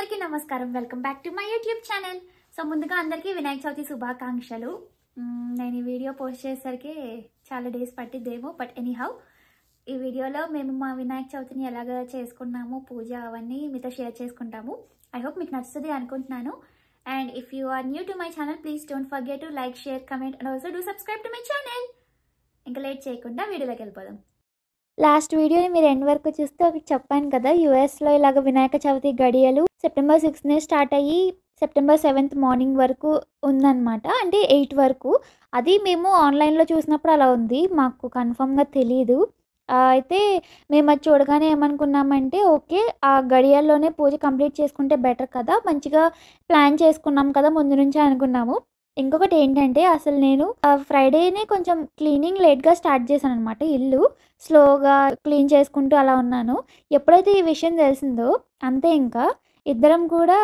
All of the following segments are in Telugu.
అందరికీ నమస్కారం. Welcome back to my YouTube channel. So ముందుగా అందరికీ వినాయక చవితి శుభాకాంక్షలు. నేను ఈ వీడియో పోస్ట్ చేసేసరికి చాలా డేస్ పట్టిద్దేమో, బట్ ఎనీహౌ ఈ వీడియోలో మేము మా వినాయక చవితిని ఎలాగ చేసుకున్నాము, పూజ అవన్నీ మీతో షేర్ చేసుకుంటాము. ఐ హోప్ మీకు నచ్చుతుంది అనుకుంటున్నాను. And if you are new to my channel, please don't forget to like, share, comment and also do subscribe to my channel. ఇంకా లేట్ చేయకుండా వీడియోలోకి వెళ్ళిపోదాం. లాస్ట్ వీడియోని మీరు ఎండ్ వరకు చూస్తే ఒకటి చెప్పాను కదా, యూఎస్లో ఇలాగ వినాయక చవితి గడియలు సెప్టెంబర్ 6నే స్టార్ట్ అయ్యి సెప్టెంబర్ 7th మార్నింగ్ వరకు ఉందన్నమాట. అంటే 8 వరకు. అది మేము ఆన్లైన్లో చూసినప్పుడు అలా ఉంది, మాకు కన్ఫర్మ్గా తెలీదు. అయితే మేము అది చూడగానే ఏమనుకున్నామంటే, ఓకే ఆ గడియల్లోనే పూజ కంప్లీట్ చేసుకుంటే బెటర్ కదా, మంచిగా ప్లాన్ చేసుకున్నాం కదా ముందు నుంచే అనుకున్నాము. ఇంకొకటి ఏంటంటే, అసలు నేను ఫ్రైడేనే కొంచెం క్లీనింగ్ లేట్గా స్టార్ట్ చేశాను అనమాట. ఇల్లు స్లోగా క్లీన్ చేసుకుంటూ అలా ఉన్నాను. ఎప్పుడైతే ఈ విషయం తెలిసిందో అంతే, ఇంకా ఇద్దరం కూడా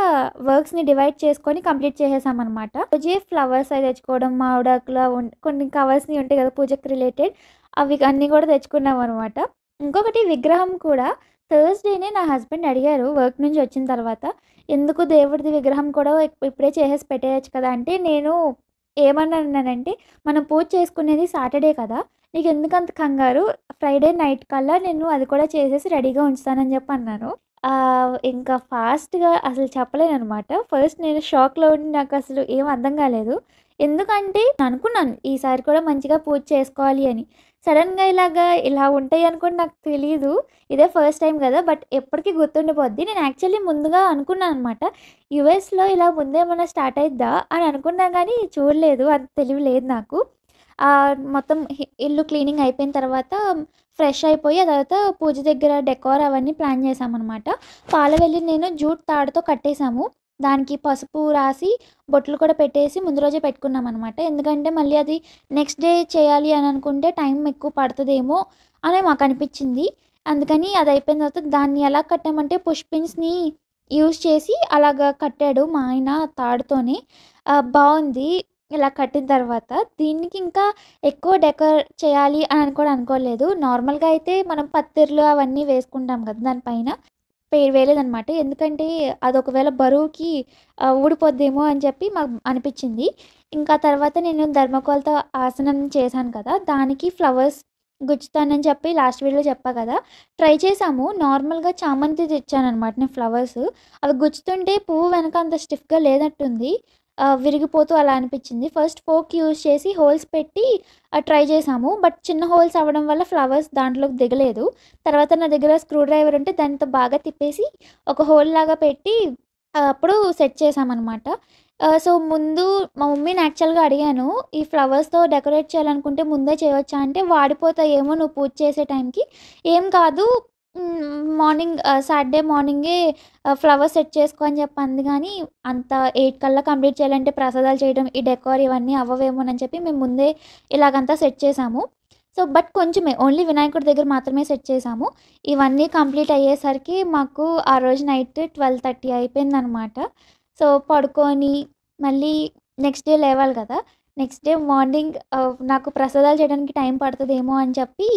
వర్క్స్ని డివైడ్ చేసుకొని కంప్లీట్ చేసేసామన్నమాట. పూజ ఫ్లవర్స్ అవి తెచ్చుకోవడం, మామిడాకులు కొన్ని కవర్స్ని ఉంటాయి కదా పూజకి రిలేటెడ్, అవి అన్నీ కూడా తెచ్చుకున్నాం అనమాట. ఇంకొకటి విగ్రహం కూడా థర్స్డేనే నా హస్బెండ్ అడిగారు వర్క్ నుంచి వచ్చిన తర్వాత, ఎందుకు దేవుడిది విగ్రహం కూడా ఇప్పుడే చేసేసి పెట్టేయచ్చు కదా అంటే, నేను ఏమన్నానంటే, మనం పూజ చేసుకునేది సాటర్డే కదా, నీకు ఎందుకంత కంగారు, ఫ్రైడే నైట్ కల్లా నేను అది కూడా చేసేసి రెడీగా ఉంచుతానని చెప్పి అన్నాను. ఇంకా ఫాస్ట్గా అసలు చెప్పలేను అనమాట. ఫస్ట్ నేను షాక్లో ఉండి నాకు అసలు ఏం అర్థం కాలేదు. ఎందుకంటే అనుకున్నాను ఈసారి కూడా మంచిగా పూజ చేసుకోవాలి అని. సడన్గా ఇలా ఉంటాయి అనుకోని నాకు తెలియదు. ఇదే ఫస్ట్ టైం కదా, బట్ ఎప్పటికీ గుర్తుండిపోద్ది. నేను యాక్చువల్లీ ముందుగా అనుకున్నాను అనమాట, యూఎస్లో ఇలా ముందేమన్నా స్టార్ట్ అయిద్దా అని అనుకున్నా, కానీ చూడలేదు, అంత తెలివి లేదు నాకు. మొత్తం ఇల్లు క్లీనింగ్ అయిపోయిన తర్వాత ఫ్రెష్ అయిపోయి, ఆ తర్వాత పూజ దగ్గర డెకోర్ అవన్నీ ప్లాన్ చేసామన్నమాట. పాలవెల్లి నేను జూట్ తాడుతో కట్టేసాము, దానికి పసుపు రాసి బొట్లు కూడా పెట్టేసి ముందు రోజే పెట్టుకున్నాం అనమాట. ఎందుకంటే మళ్ళీ అది నెక్స్ట్ డే చేయాలి అని అనుకుంటే టైం ఎక్కువ పడుతుందేమో అని మాకు అనిపించింది. అందుకని అది అయిపోయిన తర్వాత దాన్ని ఎలా కట్టామంటే, పుష్పిన్స్ని యూజ్ చేసి అలాగా కట్టాడు మా ఆయన తాడుతోనే. బాగుంది ఇలా కట్టిన తర్వాత. దీనికి ఇంకా ఎక్కువ డెకర్ చేయాలి అని కూడా అనుకోలేదు. నార్మల్గా అయితే మనం పత్తిర్లు అవన్నీ వేసుకుంటాం కదా దానిపైన, పేరు వేయలేదనమాట. ఎందుకంటే అది ఒకవేళ బరువుకి ఊడిపోద్దేమో అని చెప్పి మాకు అనిపించింది. ఇంకా తర్వాత నేను ధర్మకోల్తో ఆసనం చేశాను కదా, దానికి ఫ్లవర్స్ గుచ్చుతానని చెప్పి లాస్ట్ వీడియోలో చెప్పా కదా, ట్రై చేసాము. నార్మల్గా చామంతి తెచ్చానమాట నేను ఫ్లవర్స్, అవి గుచ్చుతుంటే పువ్వు వెనక అంత స్టిఫ్గా లేనట్టుంది, విరిగిపోతూ అలా అనిపించింది. ఫస్ట్ ఫోక్ యూజ్ చేసి హోల్స్ పెట్టి ట్రై చేసాము, బట్ చిన్న హోల్స్ అవ్వడం వల్ల ఫ్లవర్స్ దాంట్లోకి దిగలేదు. తర్వాత నా దగ్గర స్క్రూ డ్రైవర్ ఉంటే దాంతో బాగా తిప్పేసి ఒక హోల్ లాగా పెట్టి అప్పుడు సెట్ చేసామన్నమాట. సో ముందు మా మమ్మీని యాక్చువల్గా అడిగాను, ఈ ఫ్లవర్స్తో డెకరేట్ చేయాలనుకుంటే ముందే చేయవచ్చా అంటే, వాడిపోతాయేమో నువ్వు పూజ చేసే టైంకి, ఏం కాదు మార్నింగ్ సాటర్డే మార్నింగే ఫ్లవర్స్ సెట్ చేసుకో అని చెప్పి అంది. కానీ అంత 8 కల్లా కంప్లీట్ చేయాలంటే ప్రసాదాలు చేయడం, ఈ డెకోర్ ఇవన్నీ అవ్వవేమోనని చెప్పి మేము ముందే ఇలాగంతా సెట్ చేసాము. సో బట్ కొంచెమే, ఓన్లీ వినాయకుడి దగ్గర మాత్రమే సెట్ చేసాము. ఇవన్నీ కంప్లీట్ అయ్యేసరికి మాకు ఆ రోజు నైట్ 12:30 అయిపోయిందనమాట. సో పడుకొని మళ్ళీ నెక్స్ట్ డే లేవాలి కదా, నెక్స్ట్ డే మార్నింగ్ నాకు ప్రసాదాలు చేయడానికి టైం పడుతుందేమో అని చెప్పి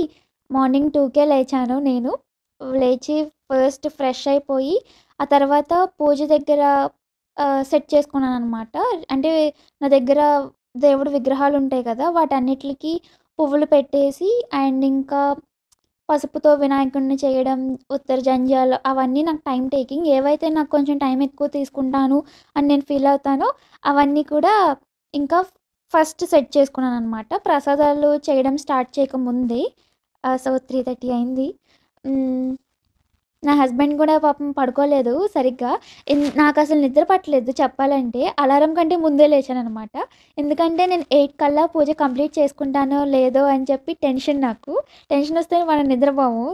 మార్నింగ్ 2కే లేచాను. నేను లేచి ఫస్ట్ ఫ్రెష్ అయిపోయి ఆ తర్వాత పూజ దగ్గర సెట్ చేసుకున్నాను అనమాట. అంటే నా దగ్గర దేవుడి విగ్రహాలు ఉంటాయి కదా, వాటన్నిటికి పువ్వులు పెట్టేసి అండ్ ఇంకా పసుపుతో వినాయకుడిని చేయడం, ఉత్తర జంధ్యాలు అవన్నీ నాకు టైం టేకింగ్. ఏవైతే నాకు కొంచెం టైం ఎక్కువ తీసుకుంటాను అని నేను ఫీల్ అవుతానో అవన్నీ కూడా ఇంకా ఫస్ట్ సెట్ చేసుకున్నాను అనమాట, ప్రసాదాలు చేయడం స్టార్ట్ చేయకముందే. సో 3:30 అయింది. నా హస్బెండ్ కూడా పాపం పడుకోలేదు సరిగ్గా. నాకు అసలు నిద్ర పట్టలేదు చెప్పాలంటే, అలారం కంటే ముందే లేచాననమాట. ఎందుకంటే నేను 8 కల్లా పూజ కంప్లీట్ చేసుకుంటానో లేదో అని చెప్పి నాకు టెన్షన్ వస్తే మనం నిద్రపోము,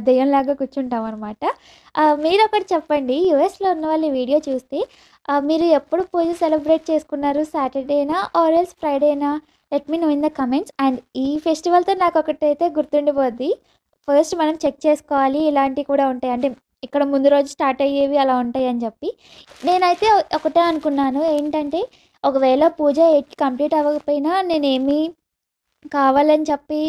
దెయ్యంలాగా కూర్చుంటాం అనమాట. మీరు ఒకటి చెప్పండి, యూఎస్లో ఉన్న వాళ్ళు ఈ వీడియో చూస్తే మీరు ఎప్పుడు పూజ సెలబ్రేట్ చేసుకున్నారు, సాటర్డేనా ఆర్ ఎల్స్ ఫ్రైడేనా? Let me know in the comments. And ఈ ఫెస్టివల్తో నాకు ఒకటైతే గుర్తుండిపోద్ది, ఫస్ట్ మనం చెక్ చేసుకోవాలి ఇలాంటివి కూడా ఉంటాయి అంటే, ఇక్కడ ముందు రోజు స్టార్ట్ అయ్యేవి అలా ఉంటాయి అని చెప్పి. నేనైతే ఒకటే అనుకున్నాను, ఏంటంటే ఒకవేళ పూజ 8కి కంప్లీట్ అవ్వకపోయినా నేనేమి కావాలని చెప్పి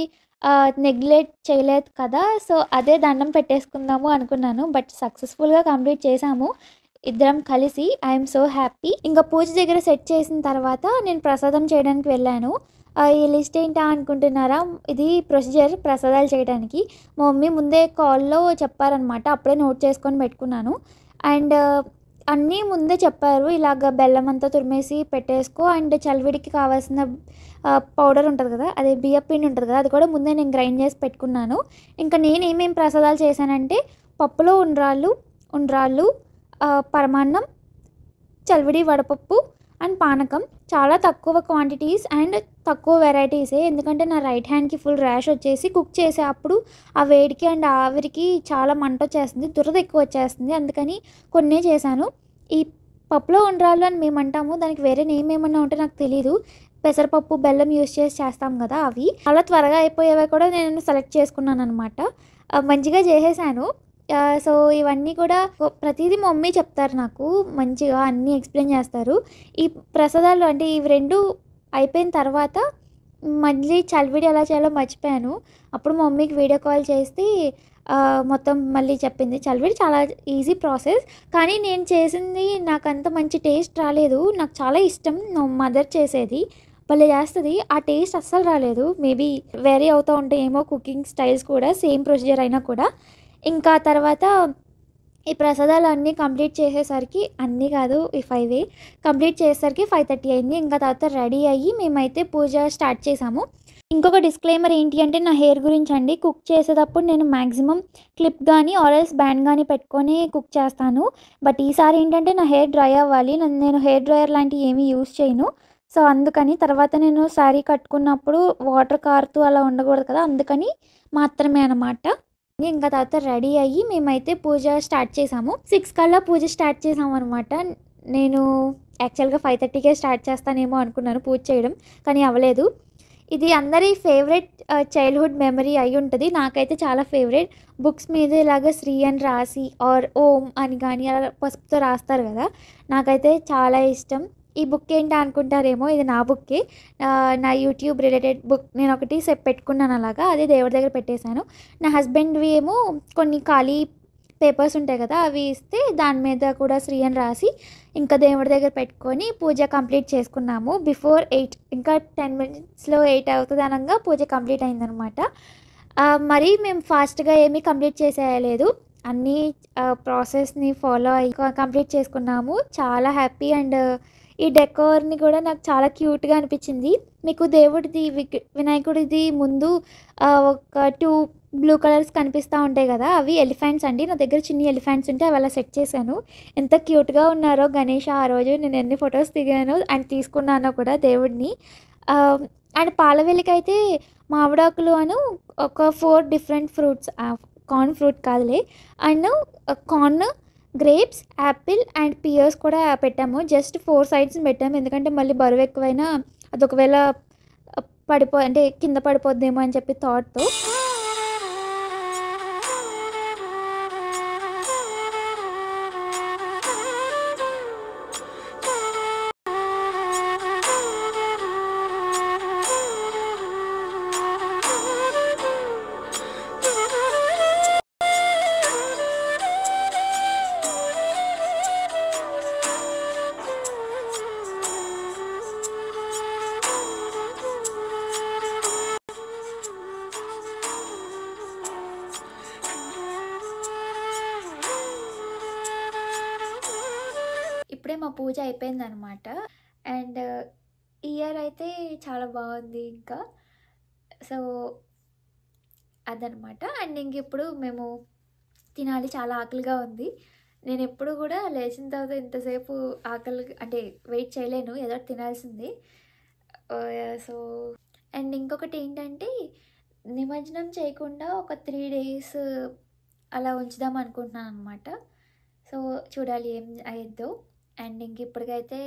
నెగ్లెక్ట్ చేయలేదు కదా, సో అదే దండం పెట్టేసుకుందాము అనుకున్నాను. బట్ సక్సెస్ఫుల్గా కంప్లీట్ చేసాము. ఇద్దరం కలిసి ఐఎమ్ సో హ్యాపీ. ఇంకా పూజ దగ్గర సెట్ చేసిన తర్వాత నేను ప్రసాదం చేయడానికి వెళ్ళాను. ఈ లిస్ట్ ఏంటా అనుకుంటున్నారా? ఇది ప్రొసీజర్ ప్రసాదాలు చేయడానికి. మా మమ్మీ ముందే కాల్లో చెప్పారనమాట. అప్పుడే నోట్ చేసుకొని పెట్టుకున్నాను. అండ్ అన్నీ ముందే చెప్పారు. ఇలాగ బెల్లం అంతా తురిమేసి పెట్టేసుకో, అండ్ చలివిడికి కావాల్సిన పౌడర్ ఉంటుంది కదా, అదే బియ్యం పిండి ఉంటుంది కదా, అది కూడా ముందే నేను గ్రైండ్ చేసి పెట్టుకున్నాను. ఇంకా నేను ఏమేమి ప్రసాదాలు చేశానంటే పప్పులో ఉండ్రాళ్ళు, పరమాన్నం, చలివిడి, వడపప్పు అండ్ పానకం. చాలా తక్కువ క్వాంటిటీస్ అండ్ తక్కువ వెరైటీసే, ఎందుకంటే నా రైట్ హ్యాండ్కి ఫుల్ ర్యాష్ వచ్చేసి కుక్ చేసే అప్పుడు ఆ వేడికి అండ్ ఆవిరికి చాలా మంట వచ్చేస్తుంది, దురద ఎక్కువ వచ్చేస్తుంది. అందుకని కొన్నే చేశాను. ఈ పప్పులో ఉండ్రాళ్ళు అని మేము అంటాము, దానికి వేరే నేమ్ ఏమన్నా ఉంటే నాకు తెలీదు. పెసరపప్పు, బెల్లం యూస్ చేసి చేస్తాం కదా, అవి చాలా త్వరగా అయిపోయేవి కూడా నేను సెలెక్ట్ చేసుకున్నాను అనమాట. మంచిగా చేసేసాను. సో ఇవన్నీ కూడా ప్రతిదీ మా మమ్మీ చెప్తారు నాకు, మంచిగా అన్నీ ఎక్స్ప్లెయిన్ చేస్తారు. ఈ ప్రసాదాలు అంటే ఇవి రెండు అయిపోయిన తర్వాత మళ్ళీ చలివిడి ఎలా చేయాలో మర్చిపోయాను. అప్పుడు మా మమ్మీకి వీడియో కాల్ చేసి మొత్తం మళ్ళీ చెప్పింది. చలివిడి చాలా ఈజీ ప్రాసెస్, కానీ నేను చేసింది నాకు అంత మంచి టేస్ట్ రాలేదు. నాకు చాలా ఇష్టం మా మదర్ చేసేది, భలే చేస్తుంది. ఆ టేస్ట్ అస్సలు రాలేదు. మేబీ వేరీ అవుతూ ఉంటాయి ఏమో కుకింగ్ స్టైల్స్ కూడా, సేమ్ ప్రొసీజర్ అయినా కూడా. ఇంకా తర్వాత ఈ ప్రసాదాలు అన్నీ కంప్లీట్ చేసేసరికి, అన్నీ కాదు ఈ 5 కంప్లీట్ చేసేసరికి 5:30 అయింది. ఇంకా తర్వాత రెడీ అయ్యి మేమైతే పూజ స్టార్ట్ చేసాము. ఇంకొక డిస్క్లైమర్ ఏంటి అంటే నా హెయిర్ గురించి అండి. కుక్ చేసేటప్పుడు నేను మ్యాక్సిమం క్లిప్ కానీ ఆరెల్స్ బ్యాండ్ కానీ పెట్టుకొని కుక్ చేస్తాను. బట్ ఈసారి ఏంటంటే నా హెయిర్ డ్రై అవ్వాలి, నేను హెయిర్ డ్రయర్ లాంటివి ఏమీ యూస్ చేయను. సో అందుకని తర్వాత నేను శారీ కట్టుకున్నప్పుడు వాటర్ కారుతూ అలా ఉండకూడదు కదా, అందుకని మాత్రమే అనమాట. ఇంకా తర్వాత రెడీ అయ్యి మేమైతే పూజ స్టార్ట్ చేసాము. 6 కల్లా పూజ స్టార్ట్ చేసాము అనమాట. నేను యాక్చువల్గా 5:30కే స్టార్ట్ చేస్తానేమో అనుకున్నాను పూజ చేయడం, కానీ అవ్వలేదు. ఇది అందరి ఫేవరెట్ చైల్డ్హుడ్ మెమరీ అయి ఉంటుంది. నాకైతే చాలా ఫేవరెట్. బుక్స్ మీద ఇలాగ శ్రీ అని రాసి ఆర్ ఓం అని కానీ అలా పసుపుతో రాస్తారు కదా, నాకైతే చాలా ఇష్టం. ఈ బుక్ ఏంటా అనుకుంటారేమో, ఇది నా బుక్కే. నా యూట్యూబ్ రిలేటెడ్ బుక్ నేను ఒకటి పెట్టుకున్నాను అలాగా, అది దేవుడి దగ్గర పెట్టేశాను. నా హస్బెండ్వి ఏమో కొన్ని ఖాళీ పేపర్స్ ఉంటాయి కదా, అవి ఇస్తే దాని మీద కూడా శ్రీ అని రాసి ఇంకా దేవుడి దగ్గర పెట్టుకొని పూజ కంప్లీట్ చేసుకున్నాము. బిఫోర్ 8, ఇంకా 10 minutesలో 8 అవుతుంది అనగా పూజ కంప్లీట్ అయిందనమాట. మరి మేము ఫాస్ట్గా ఏమీ కంప్లీట్ చేసేయలేదు, అన్నీ ప్రాసెస్ని ఫాలో అయ్యి కంప్లీట్ చేసుకున్నాము. చాలా హ్యాపీ. అండ్ ఈ డెకోర్ని కూడా నాకు చాలా క్యూట్గా అనిపించింది. మీకు దేవుడిది వినాయకుడిది ముందు ఒక 2 బ్లూ కలర్స్ కనిపిస్తూ ఉంటాయి కదా, అవి ఎలిఫెంట్స్ అండి. నా దగ్గర చిన్ని ఎలిఫెంట్స్ ఉంటే అవి అలా సెట్ చేశాను. ఎంత క్యూట్గా ఉన్నారో గణేష్. ఆ రోజు నేను ఎన్ని ఫొటోస్ దిగాను అండ్ తీసుకున్నానో కూడా దేవుడిని. అండ్ పాలవెల్లికైతే మామిడాకులు అను ఒక 4 డిఫరెంట్ ఫ్రూట్స్, కార్న్ ఫ్రూట్ కాదులే, and corn, grapes, apple and pears కూడా పెట్టాము. జస్ట్ 4 సైడ్స్ పెట్టాము, ఎందుకంటే మళ్ళీ బరువు ఎక్కువైనా అది ఒకవేళ అంటే కింద పడిపోద్దేమో అని చెప్పి థాట్తో. ఇప్పుడే మా పూజ అయిపోయిందనమాట. అండ్ ఇయర్ అయితే చాలా బాగుంది ఇంకా. సో అదనమాట. అండ్ ఇంక ఇప్పుడు మేము తినాలి, చాలా ఆకలిగా ఉంది. నేను ఎప్పుడు కూడా లేచిన తర్వాత ఇంతసేపు ఆకలి అంటే వెయిట్ చేయలేను, ఏదో తినాల్సింది. సో అండ్ ఇంకొకటి ఏంటంటే నిమజ్జనం చేయకుండా ఒక 3 days అలా ఉంచుదాం అనుకుంటున్నాను అనమాట. సో చూడాలి ఏం అయ్యిద్దో. అండ్ ఇంక ఇప్పటికైతే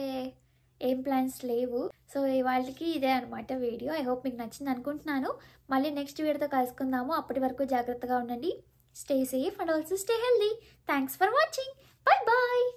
ఏం ప్లాన్స్ లేవు. సో ఇవాళకి ఇదే అనమాట వీడియో. ఐ హోప్ మీకు నచ్చింది అనుకుంటున్నాను. మళ్ళీ నెక్స్ట్ వీడియోతో కలుసుకుందాము. అప్పటి వరకు జాగ్రత్తగా ఉండండి. Stay safe and also stay healthy. Thanks for watching. Bye bye.